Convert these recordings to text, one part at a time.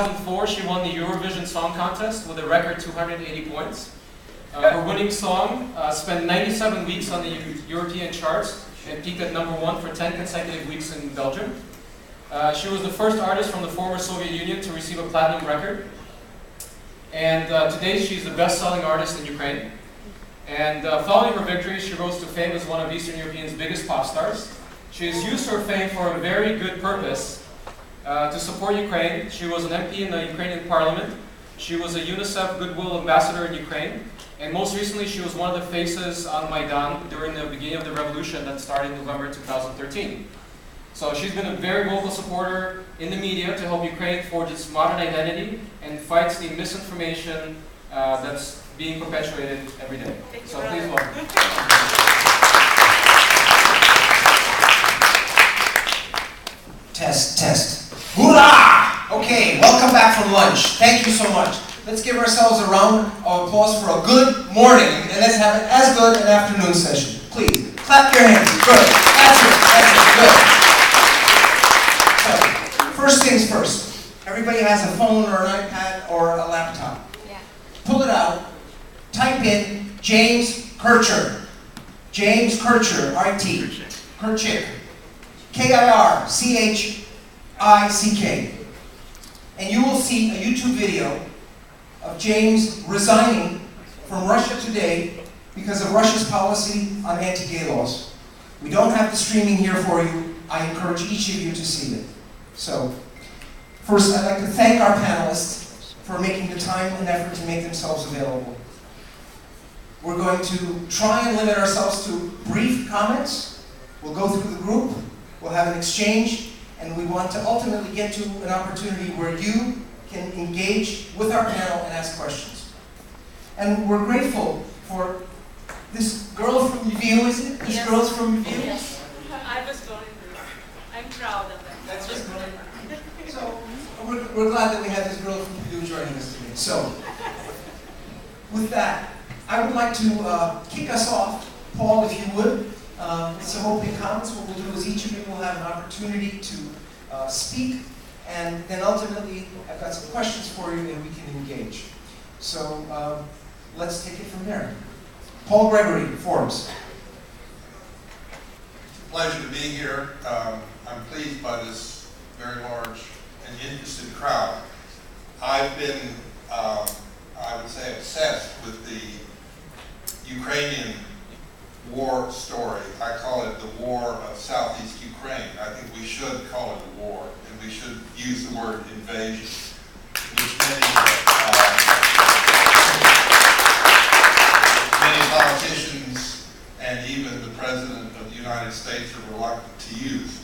2004, she won the Eurovision Song Contest with a record 280 points. Her winning song spent 97 weeks on the European charts and peaked at #1 for 10 consecutive weeks in Belgium. She was the first artist from the former Soviet Union to receive a platinum record. And today she's the best-selling artist in Ukraine. And following her victory, she rose to fame as one of Eastern Europe's biggest pop stars. She has used her fame for a very good purpose, to support Ukraine. She was an MP in the Ukrainian parliament. She was a UNICEF Goodwill Ambassador in Ukraine. And most recently, she was one of the faces on Maidan during the beginning of the revolution that started in November 2013. So she's been a very vocal supporter in the media to help Ukraine forge its modern identity and fights the misinformation that's being perpetuated every day. So please welcome. Test. Hoorah! Okay, welcome back from lunch. Thank you so much. Let's give ourselves a round of applause for a good morning, and let's have it as good an afternoon session. Please, clap your hands. Good. That's it. Good. So, first things first. Everybody has a phone or an iPad or a laptop. Yeah. Pull it out. Type in James Kirchick. James Kirchick, I-T. Kirchick. K-I-R-C-H-I-C-K. And you will see a YouTube video of James resigning from Russia today because of Russia's policy on anti-gay laws. We don't have the streaming here for you. I encourage each of you to see it. So, first I'd like to thank our panelists for making the time and effort to make themselves available. We're going to try and limit ourselves to brief comments. We'll go through the group. We'll have an exchange, and we want to ultimately get to an opportunity where you can engage with our panel and ask questions. And we're grateful for this girl from Lviv, is it? This girl's from Lviv? Yes, I was born in Lviv. I'm proud of that. That's just great. So we're glad that we had this girl from Lviv joining us today. So with that, I would like to kick us off. Paul, if you would. Some opening comments. What we'll do is each of you will have an opportunity to speak, and then ultimately I've got some questions for you and we can engage. So let's take it from there. Paul Gregory, Forbes. Pleasure to be here. I'm pleased by this very large and interested crowd. I've been, I would say, obsessed with the Ukrainian war story. I call it the war of Southeast Ukraine. I think we should call it a war, and we should use the word invasion, which many politicians and even the President of the United States are reluctant to use.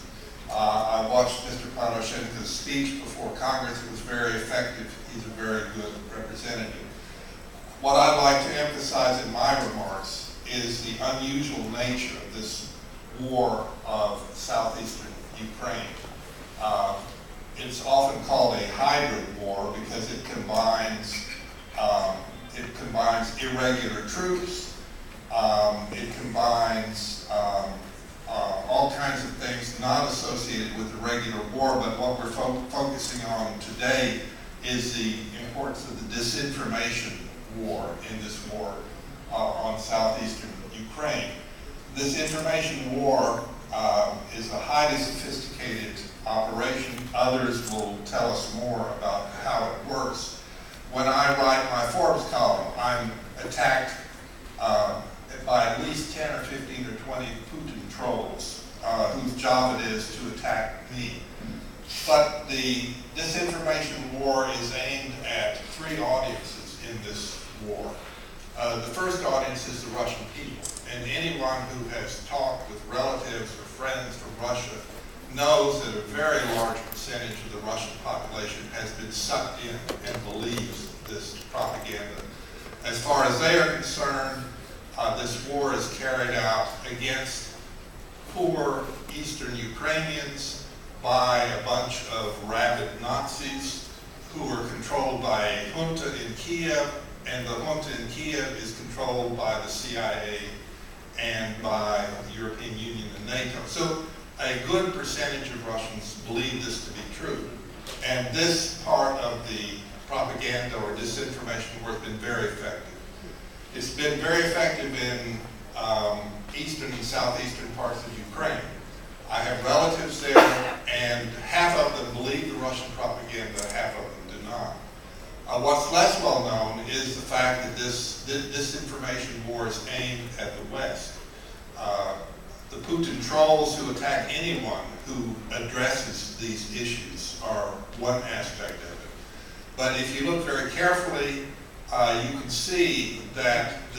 I watched Mr. Poroshenko's speech before Congress. It was very effective. He's a very good representative. What I'd like to emphasize in my remarks is the unusual nature of this war of southeastern Ukraine. It's often called a hybrid war because it combines irregular troops, it combines all kinds of things not associated with the regular war, but what we're focusing on today is the importance of the disinformation war in this war on southeastern Ukraine. This information war is a highly sophisticated operation. Others will tell us more about how it works. When I write my Forbes column, I'm attacked by at least 10 or 15 or 20 Putin trolls whose job it is to attack me. But the disinformation war is aimed at three audiences in this war. The first audience is the Russian people, and anyone who has talked with relatives or friends from Russia knows that a very large percentage of the Russian population has been sucked in and believes this propaganda. As far as they are concerned, this war is carried out against poor Eastern Ukrainians by a bunch of rabid Nazis who are controlled by a junta in Kiev, and the junta in Kiev is controlled by the CIA and by the European Union and NATO. So a good percentage of Russians believe this to be true. And this part of the propaganda or disinformation war has been very effective. It's been very effective in eastern and southeastern parts of Ukraine. I have relatives there, and half of them believe the Russian propaganda, half of them do not. What's less well known is the fact that this disinformation war is aimed at the West. The Putin trolls who attack anyone who addresses these issues are one aspect of it. But if you look very carefully, you can see that